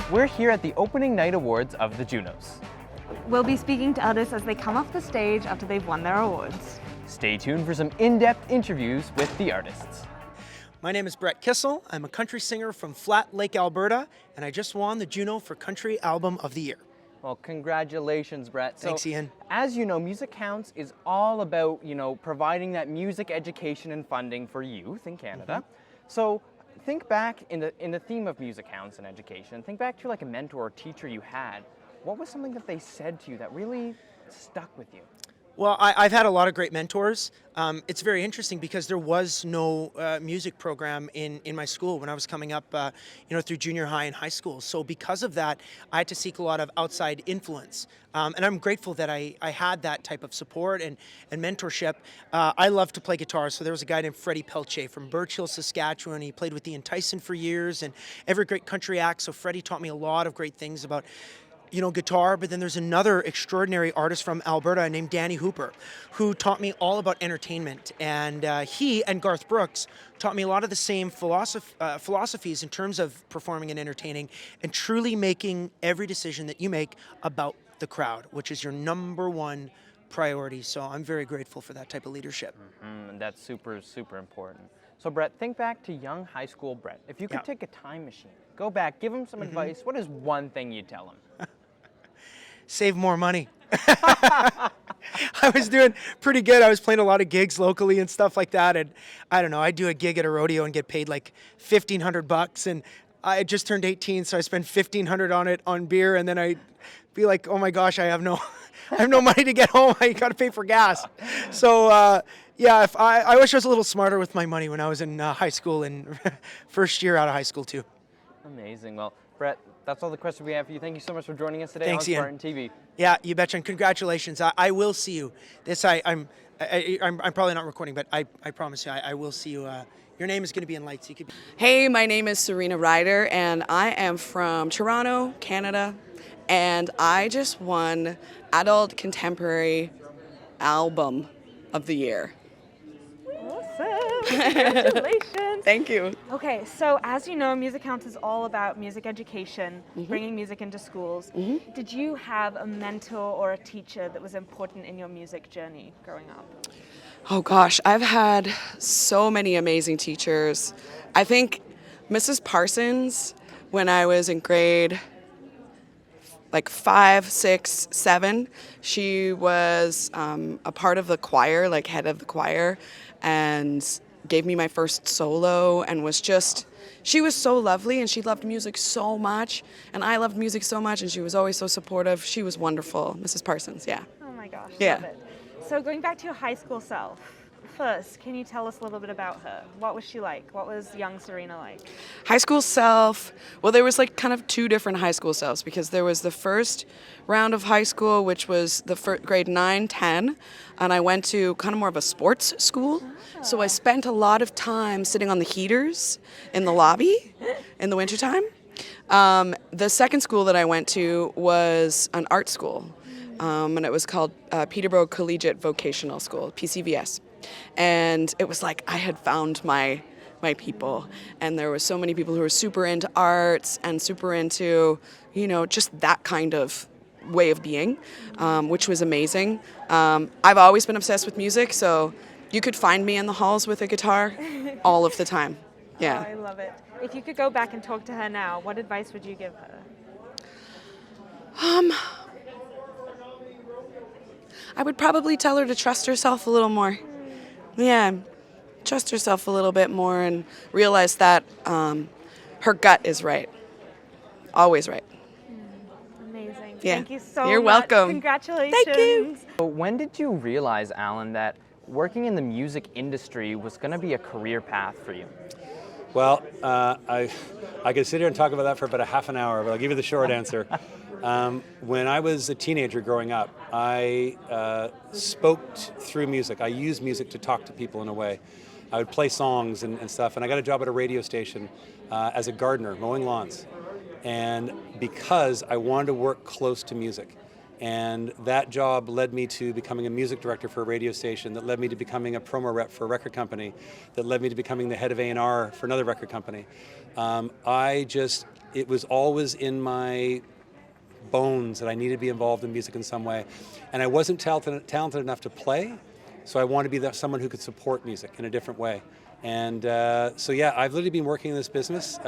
We're here at the opening night awards of the Junos. We'll be speaking to artists as they come off the stage after they've won their awards. Stay tuned for some in-depth interviews with the artists. My name is Kissel. I'm a country singer from Flat Lake, Alberta, and I just won the Juno for Country Album of the Year. Well, congratulations, Brett. Thanks, Ian. As you know, Music Counts is all about, providing that music education and funding for youth in Canada. So think back in the theme of Music Counts and education, think back to like a mentor or teacher you had. What was something that they said to you that really stuck with you? Well, I've had a lot of great mentors. It's very interesting because there was no music program in my school when I was coming up, through junior high and high school. So because of that, I had to seek a lot of outside influence. And I'm grateful that I had that type of support and mentorship. I love to play guitar. So there was a guy named Freddie Pelche from Birch Hill, Saskatchewan. He played with the Tyson for years and every great country act. So Freddie taught me a lot of great things about guitar, but then there's another extraordinary artist from Alberta named Danny Hooper, who taught me all about entertainment. And he and Garth Brooks taught me a lot of the same philosophies in terms of performing and entertaining and truly making every decision that you make about the crowd, which is your number one priority. So I'm very grateful for that type of leadership. And that's super, super important. So Brett, think back to young high school Brett. If you could take a time machine, go back, give him some advice, what is one thing you'd tell him? Save more money. I was doing pretty good. I was playing a lot of gigs locally and stuff like that. And I don't know, I'd do a gig at a rodeo and get paid like $1,500. And I had just turned 18, so I spent $1,500 on it on beer. And then I'd be like, oh my gosh, I have no money to get home. I got to pay for gas. So I wish I was a little smarter with my money when I was in high school and first year out of high school too. Amazing. Well, Brett, that's all the questions we have for you. Thank you so much for joining us today. Thanks, on Ian. Spartan TV. Yeah, you betcha, and congratulations. I will see you. I'm probably not recording, but I promise you, I will see you. Your name is going to be in lights. Hey, my name is Serena Ryder, and I am from Toronto, Canada, and I just won Adult Contemporary Album of the Year. Awesome! Congratulations! Thank you. Okay, so as you know, Music Counts is all about music education, bringing music into schools. Did you have a mentor or a teacher that was important in your music journey growing up? Oh gosh, I've had so many amazing teachers. I think Mrs. Parsons, when I was in grade like 5, 6, 7, she was a part of the choir, like head of the choir, and gave me my first solo and she was so lovely and she loved music so much and I loved music so much and she was always so supportive. She was wonderful, Mrs. Parsons, yeah. Oh my gosh, Yeah. love it. So going back to your high school self, first, can you tell us a little bit about her? What was she like? What was young Serena like? High school self, well, there was like kind of two different high school selves because there was the first round of high school, which was the grade 9, 10, and I went to kind of more of a sports school. So I spent a lot of time sitting on the heaters in the lobby in the wintertime. The second school that I went to was an art school, and it was called Peterborough Collegiate Vocational School, PCVS. And it was like I had found my people, and there were so many people who were super into arts and super into, just that kind of way of being, which was amazing. I've always been obsessed with music, so you could find me in the halls with a guitar all of the time. Yeah. Oh, I love it. If you could go back and talk to her now, what advice would you give her? I would probably tell her to trust herself a little more. Yeah, trust herself a little bit more and realize that her gut is right. Always right. Amazing. Yeah. Thank you so much. You're welcome. Congratulations. Thank you. So when did you realize, Alan, that working in the music industry was going to be a career path for you? Well, I could sit here and talk about that for about a half an hour, but I'll give you the short answer. When I was a teenager growing up, I spoke through music. I used music to talk to people in a way. I would play songs and stuff, and I got a job at a radio station as a gardener, mowing lawns. And because I wanted to work close to music, And that job led me to becoming a music director for a radio station, that led me to becoming a promo rep for a record company, that led me to becoming the head of A&R for another record company. It was always in my bones that I needed to be involved in music in some way. And I wasn't talented enough to play, so I wanted to be someone who could support music in a different way. And so yeah, I've literally been working in this business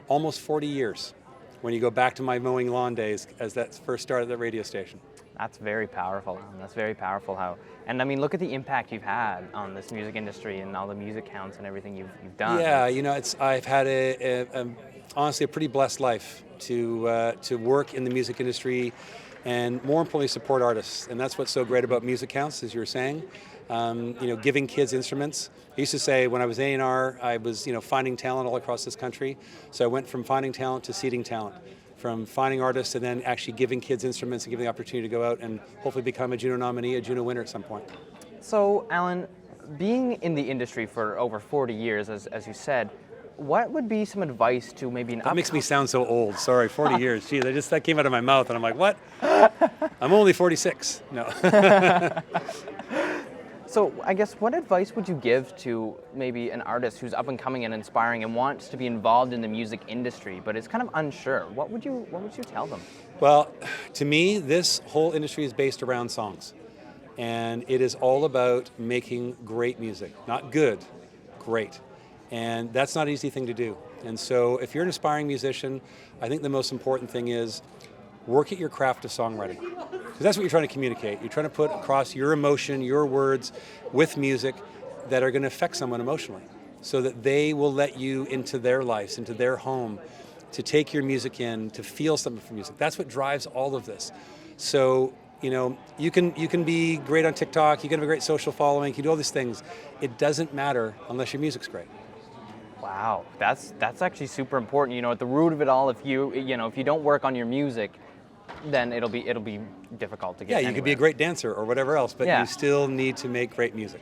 almost 40 years. When you go back to my mowing lawn days, as that first started at the radio station. That's very powerful. That's very powerful. And I mean, look at the impact you've had on this music industry and all the music counts and everything you've done. Yeah, I've had honestly a pretty blessed life to work in the music industry, and more importantly, support artists. And that's what's so great about Music Counts, as you were saying. Giving kids instruments. I used to say when I was A&R, I was finding talent all across this country. So I went from finding talent to seeding talent, from finding artists and then actually giving kids instruments and giving the opportunity to go out and hopefully become a Juno nominee, a Juno winner at some point. So Alan, being in the industry for over 40 years, as you said, what would be some advice to maybe an That makes me sound so old. Sorry, 40 years. Gee, that came out of my mouth and I'm like, what? I'm only 46. No. So I guess what advice would you give to maybe an artist who's up and coming and inspiring and wants to be involved in the music industry but is kind of unsure? What would you tell them? Well, to me, this whole industry is based around songs. And it is all about making great music. Not good, great. And that's not an easy thing to do. And so if you're an aspiring musician, I think the most important thing is work at your craft of songwriting. Because that's what you're trying to communicate. You're trying to put across your emotion, your words with music that are going to affect someone emotionally so that they will let you into their lives, into their home, to take your music in, to feel something from music. That's what drives all of this. So, you can be great on TikTok, you can have a great social following, you can do all these things. It doesn't matter unless your music's great. Wow, that's actually super important. At the root of it all, if you don't work on your music, then it'll be difficult to get anywhere. You could be a great dancer or whatever else, but you still need to make great music.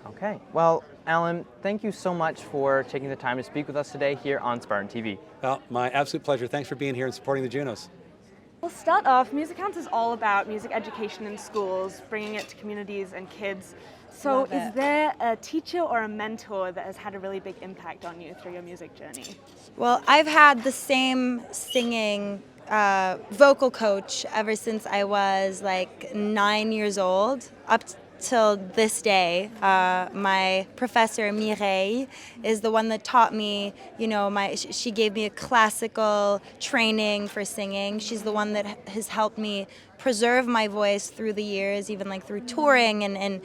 Okay. Well, Alan, thank you so much for taking the time to speak with us today here on Spartan TV. Well, my absolute pleasure. Thanks for being here and supporting the Junos. We'll start off. Music Counts is all about music education in schools, bringing it to communities and kids. So is there a teacher or a mentor that has had a really big impact on you through your music journey? Well, I've had the same singing vocal coach ever since I was like 9 years old, up till this day. My professor Mireille is the one that taught me, she gave me a classical training for singing. She's the one that has helped me preserve my voice through the years, even like through touring and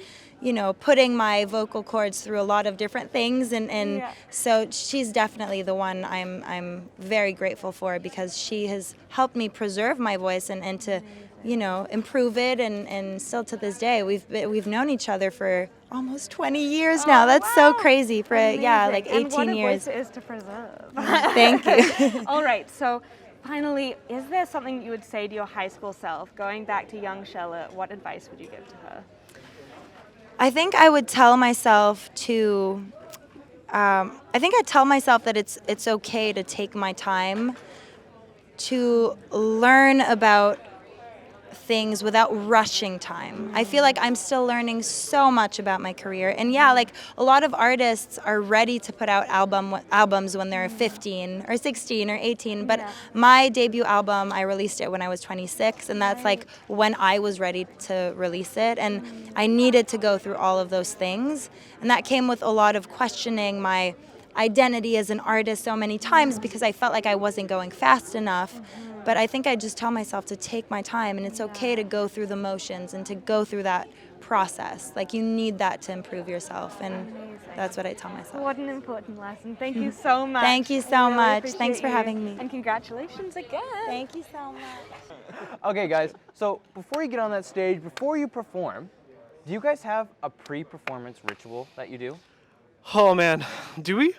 putting my vocal cords through a lot of different things, and so she's definitely the one I'm very grateful for, because she has helped me preserve my voice and to improve it, and still to this day we've known each other for almost 20 years now. That's so crazy for like 18 and what years. A voice it is to preserve. Thank you. All right, so finally, is there something you would say to your high school self, going back to young Charlotte? What advice would you give to her? I think I would tell myself to, I'd tell myself that it's okay to take my time to learn about things without rushing time. I feel like I'm still learning so much about my career. And like a lot of artists are ready to put out albums when they're 15 or 16 or 18. But my debut album, I released it when I was 26. And that's like when I was ready to release it. And I needed to go through all of those things. And that came with a lot of questioning my identity as an artist so many times, because I felt like I wasn't going fast enough. But I think I just tell myself to take my time, and it's okay to go through the motions and to go through that process. Like, you need that to improve yourself, and that's what I tell myself. What an important lesson. Thank you so much. Thank you so much. Thanks for having me. And congratulations again. Thank you so much. Okay, guys, so before you get on that stage, before you perform, do you guys have a pre-performance ritual that you do? Oh man, do we?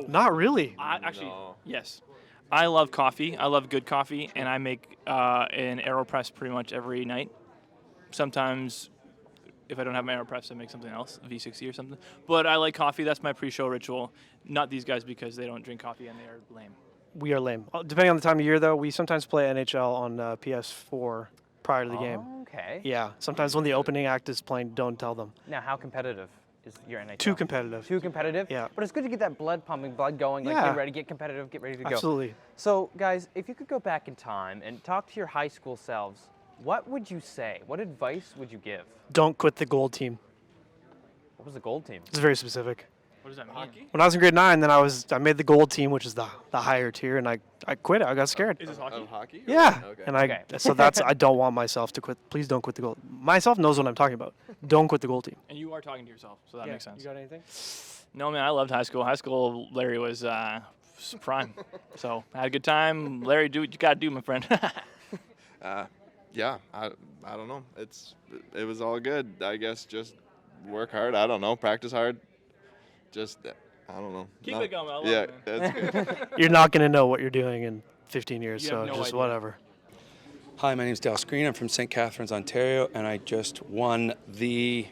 Not really. Actually, yes. I love coffee. I love good coffee, and I make an AeroPress pretty much every night. Sometimes, if I don't have my AeroPress, I make something else, a V60 or something. But I like coffee. That's my pre-show ritual. Not these guys, because they don't drink coffee and they are lame. We are lame. Depending on the time of year, though, we sometimes play NHL on PS4 prior to the game. Okay. Yeah, sometimes when the opening act is playing, don't tell them. Now, how competitive is your NHL? Too competitive. Too competitive? Yeah. But it's good to get that blood pumping, blood going, like Yeah. get ready, get competitive, get ready to go. Absolutely. So, guys, if you could go back in time and talk to your high school selves, what would you say? What advice would you give? Don't quit the gold team. What was the gold team? It's very specific. What does that mean? When I was in grade 9, then I made the gold team, which is the higher tier, and I quit it. I got scared. Is this hockey? Hockey? Yeah. Okay. And Okay. so I don't want myself to quit. Please don't quit the gold. Myself knows what I'm talking about. Don't quit the gold team. And you are talking to yourself, so that makes sense. You got anything? No, man, I loved high school. High school, Larry was prime. So I had a good time. Larry, do what you got to do, my friend. Yeah, I don't know. It was all good. I guess just work hard. I don't know. Practice hard. Just I don't know. Keep it going. I love Yeah, it, man. that's good. You're not going to know what you're doing in 15 years, You so have no just idea. whatever. Hi, my name's Dal Screen. I'm from St. Catharines, Ontario, and I just won the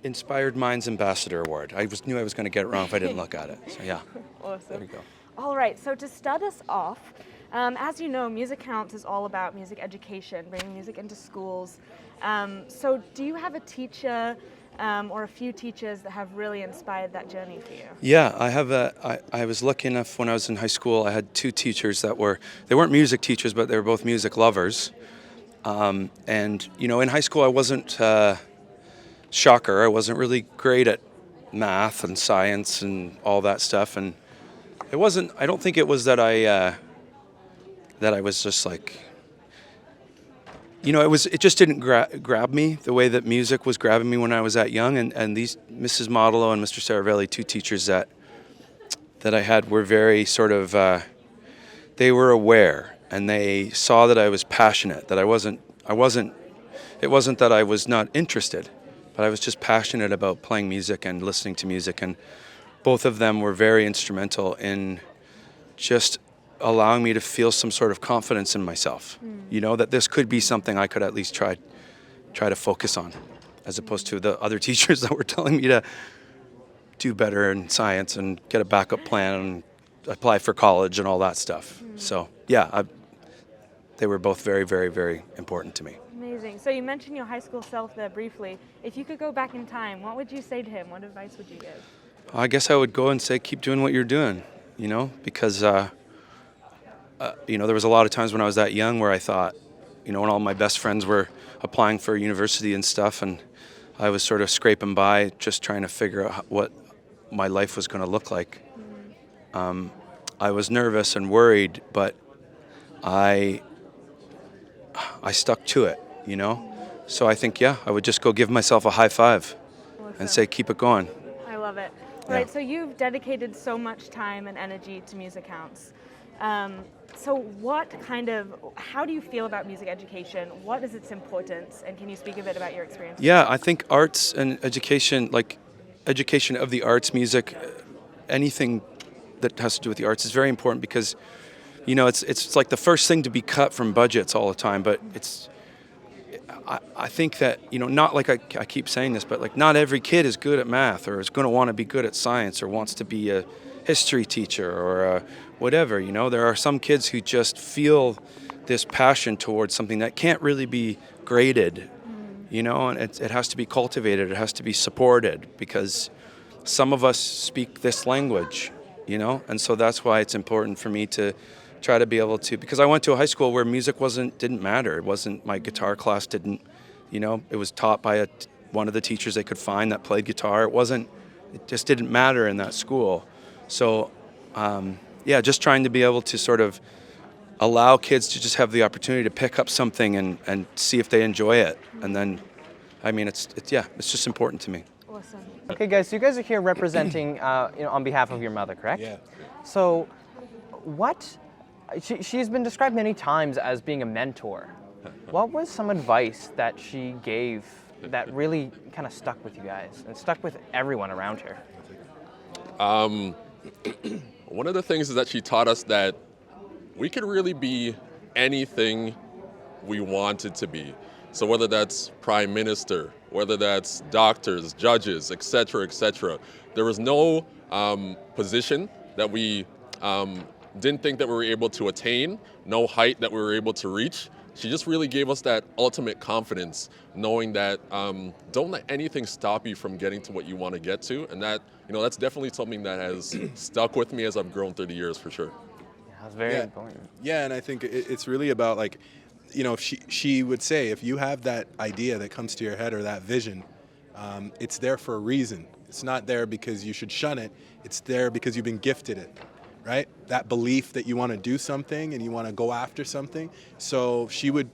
Inspired Minds Ambassador Award. Knew I was going to get it wrong if I didn't look at it. So yeah, there Awesome. we go. All right, so to start us off, as you know, Music Counts is all about music education, bringing music into schools. So do you have a teacher or a few teachers that have really inspired that journey for you? Yeah, I was lucky enough when I was in high school. I had 2 teachers they weren't music teachers, but they were both music lovers. And you know, in high school, I wasn't shocker. I wasn't really great at math and science and all that stuff. And it wasn't. I don't think it was that I was just like. You know, it just didn't grab me the way that music was grabbing me when I was that young. And these Mrs. Modello and Mr. Saravelli, 2 teachers that I had, were very sort of, they were aware, and they saw that I was passionate, that it wasn't that I was not interested, but I was just passionate about playing music and listening to music. And both of them were very instrumental in just allowing me to feel some sort of confidence in myself, you know, that this could be something I could at least try to focus on, as opposed to the other teachers that were telling me to do better in science and get a backup plan and apply for college and all that stuff. So yeah, they were both very, very, very important to me. Amazing. So you mentioned your high school self there briefly. If you could go back in time, what would you say to him? What advice would you give? I guess I would go and say, keep doing what you're doing, you know, because you know, there was a lot of times when I was that young where I thought, you know, when all my best friends were applying for university and stuff, and I was sort of scraping by just trying to figure out what my life was going to look like. I was nervous and worried, but I stuck to it, you know? So I think, yeah, I would just go give myself a high five and say, keep it going. I love it. Yeah. Right, so you've dedicated so much time and energy to Music Counts. So how do you feel about music education? What is its importance? And can you speak a bit about your experience? Yeah, I think arts and education, like education of the arts, music, anything that has to do with the arts is very important because, you know, it's like the first thing to be cut from budgets all the time, but I think that, you know, not like I keep saying this, but like not every kid is good at math or is going to want to be good at science or wants to be a history teacher or whatever, you know. There are some kids who just feel this passion towards something that can't really be graded, you know, and it has to be cultivated, it has to be supported because some of us speak this language, you know, and so that's why it's important for me to try to be able to, because I went to a high school where music didn't matter. It wasn't, my guitar class didn't, you know, it was taught by one of the teachers they could find that played guitar. It just didn't matter in that school. So, yeah, just trying to be able to sort of allow kids to just have the opportunity to pick up something and see if they enjoy it. And then, I mean, it's just important to me. Awesome. Okay, guys, so you guys are here representing, on behalf of your mother, correct? Yeah. So, she's been described many times as being a mentor. What was some advice that she gave that really kind of stuck with you guys and stuck with everyone around her? One of the things is that she taught us that we could really be anything we wanted to be. So whether that's prime minister, whether that's doctors, judges, etc., there was no position that we didn't think that we were able to attain, no height that we were able to reach. She just really gave us that ultimate confidence, knowing that don't let anything stop you from getting to what you want to get to. And that, that's definitely something that has stuck with me as I've grown through the years, for sure. That's very important. Yeah, and I think it's really about, like, she would say, if you have that idea that comes to your head or that vision, it's there for a reason. It's not there because you should shun it. It's there because you've been gifted it, right? That belief that you want to do something and you want to go after something. So she would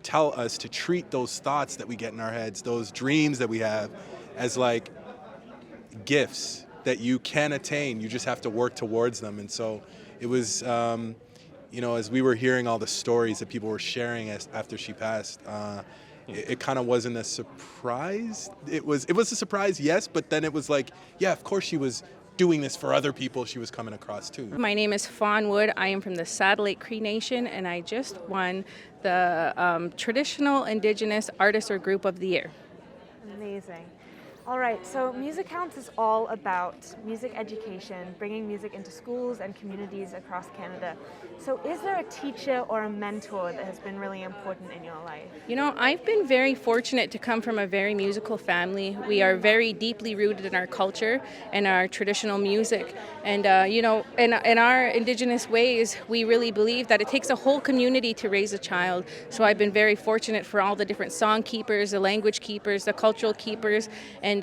tell us to treat those thoughts that we get in our heads, those dreams that we have, as like gifts that you can attain. You just have to work towards them. And so it was, as we were hearing all the stories that people were sharing after she passed, it kind of wasn't a surprise. It was a surprise, yes, but then it was like, yeah, of course she was doing this for other people she was coming across too. My name is Fawn Wood. I am from the Satellite Cree Nation, and I just won the Traditional Indigenous Artist or Group of the Year. Amazing. All right, so Music Counts is all about music education, bringing music into schools and communities across Canada. So is there a teacher or a mentor that has been really important in your life? I've been very fortunate to come from a very musical family. We are very deeply rooted in our culture and our traditional music. And, in our Indigenous ways, we really believe that it takes a whole community to raise a child. So I've been very fortunate for all the different song keepers, the language keepers, the cultural keepers, and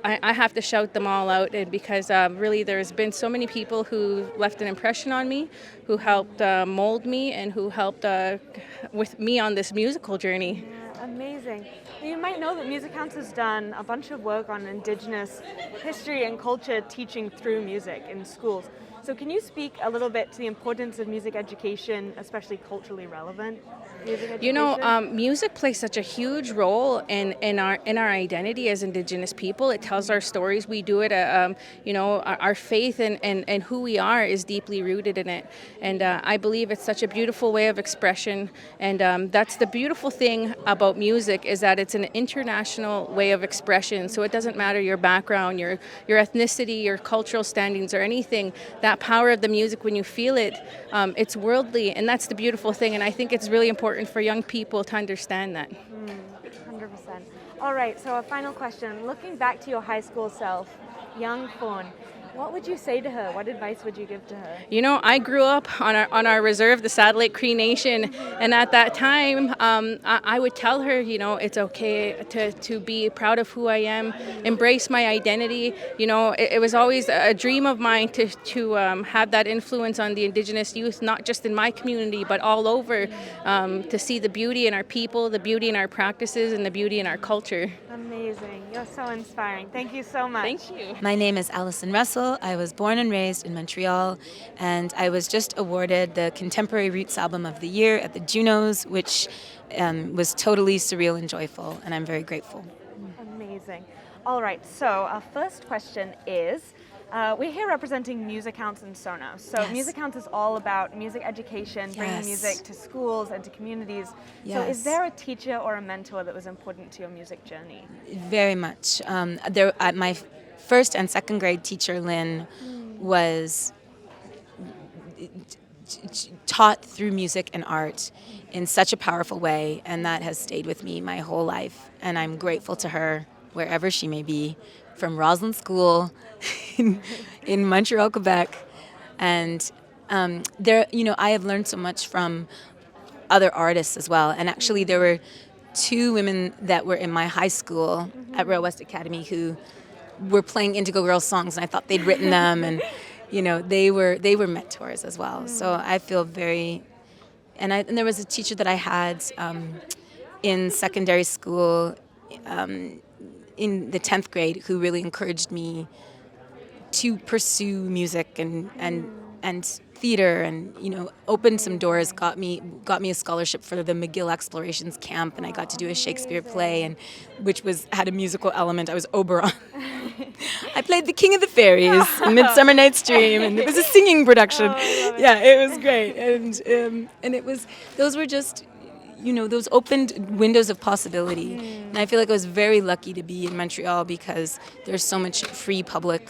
I have to shout them all out because really there's been so many people who left an impression on me, who helped mold me, and who helped with me on this musical journey. Yeah, amazing. You might know that Music Counts has done a bunch of work on Indigenous history and culture teaching through music in schools. So can you speak a little bit to the importance of music education, especially culturally relevant music education? Music plays such a huge role in our identity as Indigenous people. It tells our stories. We do it. Our faith and who we are is deeply rooted in it. And I believe it's such a beautiful way of expression. And that's the beautiful thing about music, is that it's an international way of expression. So it doesn't matter your background, your ethnicity, your cultural standings, or anything. That power of the music, when you feel it, it's worldly, and that's the beautiful thing. And I think it's really important for young people to understand that. 100%. All right, so a final question. Looking back to your high school self, young Fawn, what would you say to her? What advice would you give to her? I grew up on our reserve, the Satellite Cree Nation, and at that time, I would tell her, it's okay to be proud of who I am, embrace my identity. It was always a dream of mine to have that influence on the Indigenous youth, not just in my community, but all over, to see the beauty in our people, the beauty in our practices, and the beauty in our culture. Amazing. You're so inspiring. Thank you so much. Thank you. My name is Alison Russell. I was born and raised in Montreal, and I was just awarded the Contemporary Roots Album of the Year at the Junos, which was totally surreal and joyful, and I'm very grateful. Amazing. All right, so our first question is, we're here representing Music Counts and Sonos. So Yes. Music Counts is all about music education, bringing Yes. music to schools and to communities. Yes. So is there a teacher or a mentor that was important to your music journey? Very much. My first and second grade teacher, Lynn, was taught through music and art in such a powerful way, and that has stayed with me my whole life. And I'm grateful to her wherever she may be, from Roslyn School in Montreal, Quebec. And I have learned so much from other artists as well. And actually, there were two women that were in my high school at Royal West Academy who were playing Indigo Girls songs, and I thought they'd written them, and they were mentors as well. So I feel very, and there was a teacher that I had in secondary school in the 10th grade who really encouraged me to pursue music and theater, and opened some doors, got me a scholarship for the McGill Explorations Camp, and I got to do a Shakespeare play, and which had a musical element. I was Oberon. I played the King of the Fairies in Midsummer Night's Dream, and it was a singing production. It was great, and those were just those opened windows of possibility. And I feel like I was very lucky to be in Montreal because there's so much free public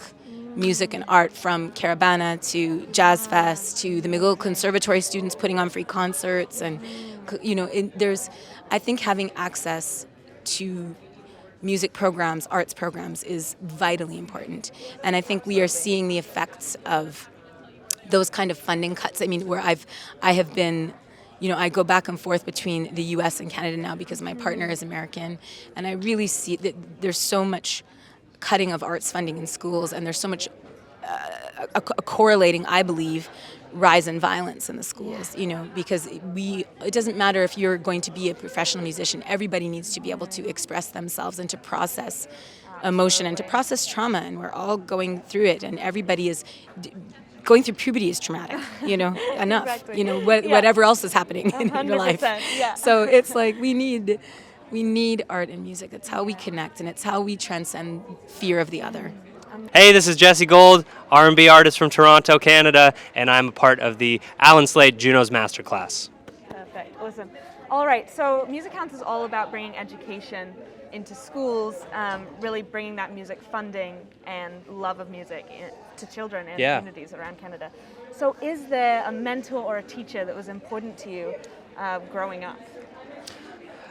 music and art, from Caravana to Jazz Fest to the McGill Conservatory students putting on free concerts. And, I think having access to music programs, arts programs is vitally important. And I think we are seeing the effects of those kind of funding cuts. I mean, where I have been, I go back and forth between the US and Canada now because my partner is American, and I really see that there's so much cutting of arts funding in schools, and there's so much a correlating, I believe, rise in violence in the schools, because it doesn't matter if you're going to be a professional musician. Everybody needs to be able to express themselves and to process emotion and to process trauma, and we're all going through it, and everybody is going through puberty is traumatic, enough, Exactly. Whatever else is happening in your life. 100%, yeah. So it's like we need art and music. It's how we connect, and it's how we transcend fear of the other. Hey, this is Jesse Gold, R&B artist from Toronto, Canada, and I'm a part of the Alan Slade Junos Masterclass. Perfect, awesome. All right, so Music Counts is all about bringing education into schools, really bringing that music funding and love of music to children and communities around Canada. So is there a mentor or a teacher that was important to you growing up?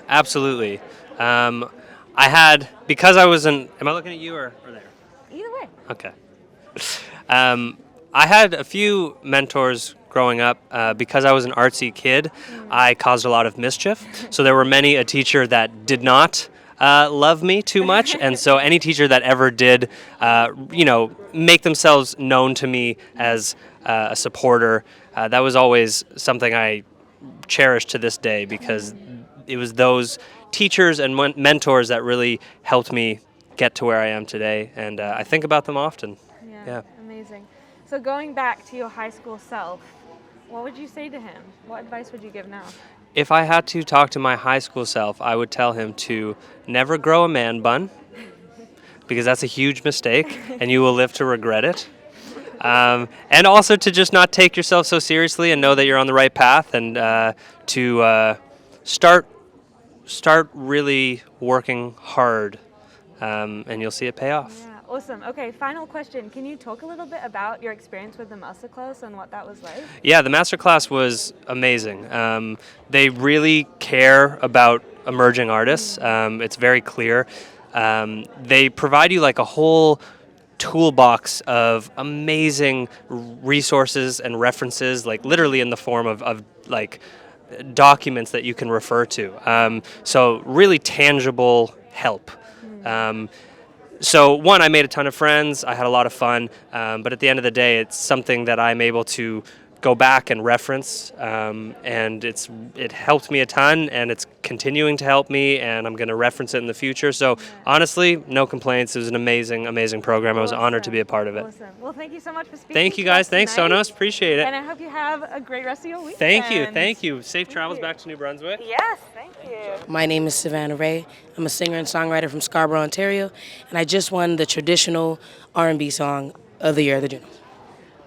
Absolutely. Because I was am I looking at you or there? Either way. Okay. I had a few mentors growing up. Because I was an artsy kid, I caused a lot of mischief. So there were many a teacher that did not love me too much, and so any teacher that ever did, make themselves known to me as a supporter, that was always something I cherish to this day, because it was those teachers and mentors that really helped me get to where I am today, and I think about them often. Yeah. Amazing. So going back to your high school self, what would you say to him? What advice would you give now? If I had to talk to my high school self, I would tell him to never grow a man bun, because that's a huge mistake and you will live to regret it. And also to just not take yourself so seriously and know that you're on the right path, and to start really working hard, and you'll see it pay off. Yeah, awesome. Okay, final question. Can you talk a little bit about your experience with the Masterclass and what that was like? Yeah, the Masterclass was amazing. They really care about emerging artists. It's very clear. They provide you like a whole toolbox of amazing resources and references, like literally in the form of like documents that you can refer to. So really tangible help. So one, I made a ton of friends, I had a lot of fun, but at the end of the day, it's something that I'm able to go back and reference, and it helped me a ton, and it's continuing to help me, and I'm going to reference it in the future. So honestly, no complaints. It was an amazing, amazing program. I was honored to be a part of it. Awesome. Well, thank you so much for speaking. Thank you guys. Thanks, Sonos. Appreciate it. And I hope you have a great rest of your week. Thank you. Thank you. Safe travels back to New Brunswick. Yes, thank you. My name is Savannah Ray. I'm a singer and songwriter from Scarborough, Ontario, and I just won the traditional R&B song of the year of the Junos.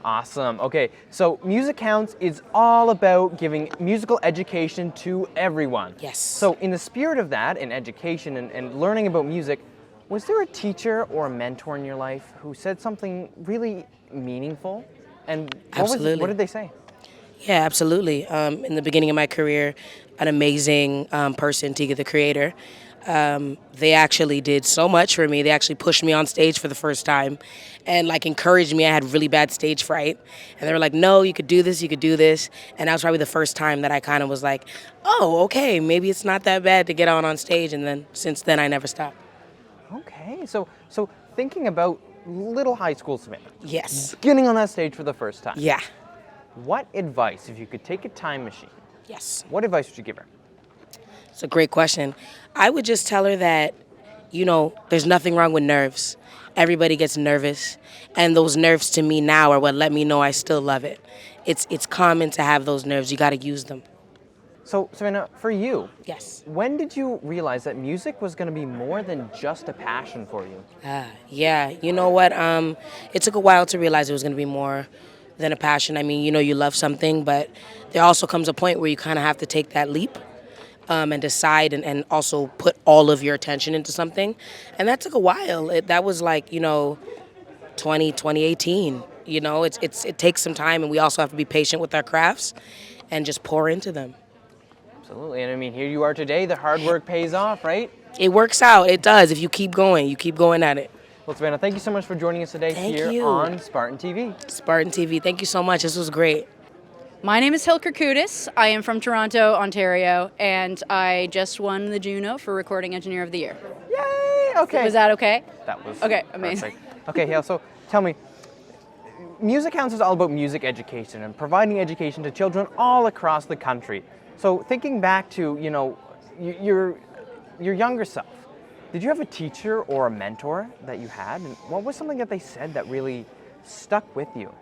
Awesome. Okay, so Music Counts is all about giving musical education to everyone. Yes. So in the spirit of that, in education and learning about music, was there a teacher or a mentor in your life who said something really meaningful? And what did they say? Yeah, absolutely. In the beginning of my career, an amazing person, Tiga the Creator, they actually did so much for me. They actually pushed me on stage for the first time and like encouraged me. I had really bad stage fright, and they were like, no, you could do this, you could do this. And that was probably the first time that I kind of was like, oh, okay, maybe it's not that bad to get on stage. And then since then, I never stopped. Okay, so thinking about little high school Savannah. Yes. Getting on that stage for the first time. Yeah. What advice, if you could take a time machine? Yes. What advice would you give her? It's a great question. I would just tell her that, there's nothing wrong with nerves. Everybody gets nervous, and those nerves to me now are what let me know I still love it. It's common to have those nerves. You got to use them. So, Savannah, for you, yes. When did you realize that music was going to be more than just a passion for you? Yeah, you know what? It took a while to realize it was going to be more than a passion. I mean, you love something, but there also comes a point where you kind of have to take that leap. And decide and also put all of your attention into something. And that took a while. That was like, 2 2018. You know, it takes some time, and we also have to be patient with our crafts and just pour into them. Absolutely, and I mean, here you are today. The hard work pays off, right? It works out. It does. If you keep going at it. Well, Savannah, thank you so much for joining us today here on Spartan TV. Spartan TV, thank you so much. This was great. My name is Hilker Kudis. I am from Toronto, Ontario, and I just won the Juno for Recording Engineer of the Year. Yay! Okay. Was that okay? That was okay. Amazing. Perfect. Okay, Hale. So tell me, Music Counts is all about music education and providing education to children all across the country. So thinking back to your younger self, did you have a teacher or a mentor that you had, and what was something that they said that really stuck with you?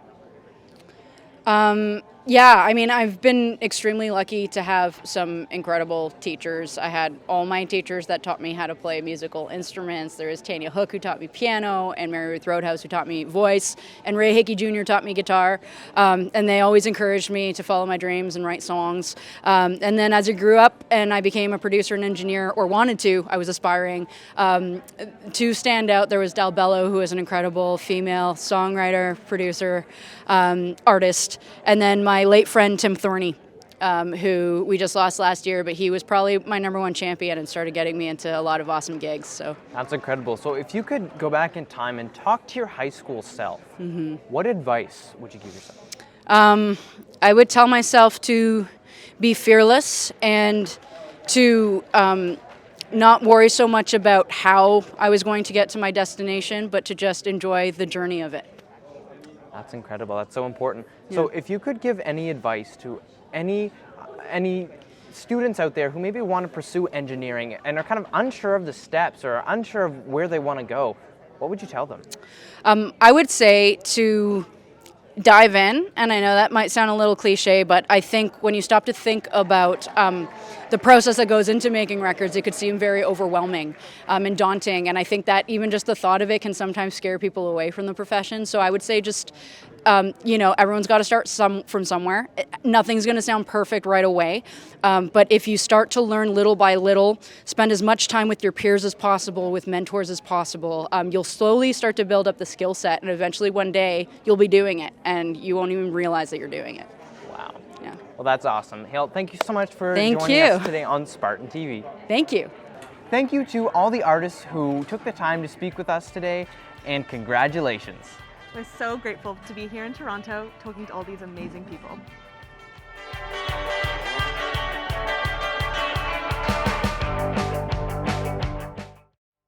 Yeah, I mean, I've been extremely lucky to have some incredible teachers. I had all my teachers that taught me how to play musical instruments. There was Tanya Hook, who taught me piano, and Mary Ruth Roadhouse, who taught me voice, and Ray Hickey Jr. taught me guitar. And they always encouraged me to follow my dreams and write songs. And then as I grew up and I became a producer and engineer, or wanted to, I was aspiring to stand out. There was Del Bello, who is an incredible female songwriter, producer, artist. And then my late friend Tim Thorney, who we just lost last year, but he was probably my #1 champion and started getting me into a lot of awesome gigs. So that's incredible. So if you could go back in time and talk to your high school self, what advice would you give yourself? I would tell myself to be fearless and to not worry so much about how I was going to get to my destination, but to just enjoy the journey of it. That's incredible. That's so important. So if you could give any advice to any students out there who maybe want to pursue engineering and are kind of unsure of the steps or unsure of where they want to go, what would you tell them? I would say to dive in, and I know that might sound a little cliche, but I think when you stop to think about the process that goes into making records, it could seem very overwhelming and daunting, and I think that even just the thought of it can sometimes scare people away from the profession. So I would say just, everyone's got to start from somewhere. Nothing's going to sound perfect right away, but if you start to learn little by little, spend as much time with your peers as possible, with mentors as possible, you'll slowly start to build up the skill set, and eventually one day you'll be doing it, and you won't even realize that you're doing it. Wow. Yeah. Well, that's awesome. Hale, thank you so much for joining us today on Spartan TV. Thank you. Thank you to all the artists who took the time to speak with us today, and congratulations. We're so grateful to be here in Toronto talking to all these amazing people.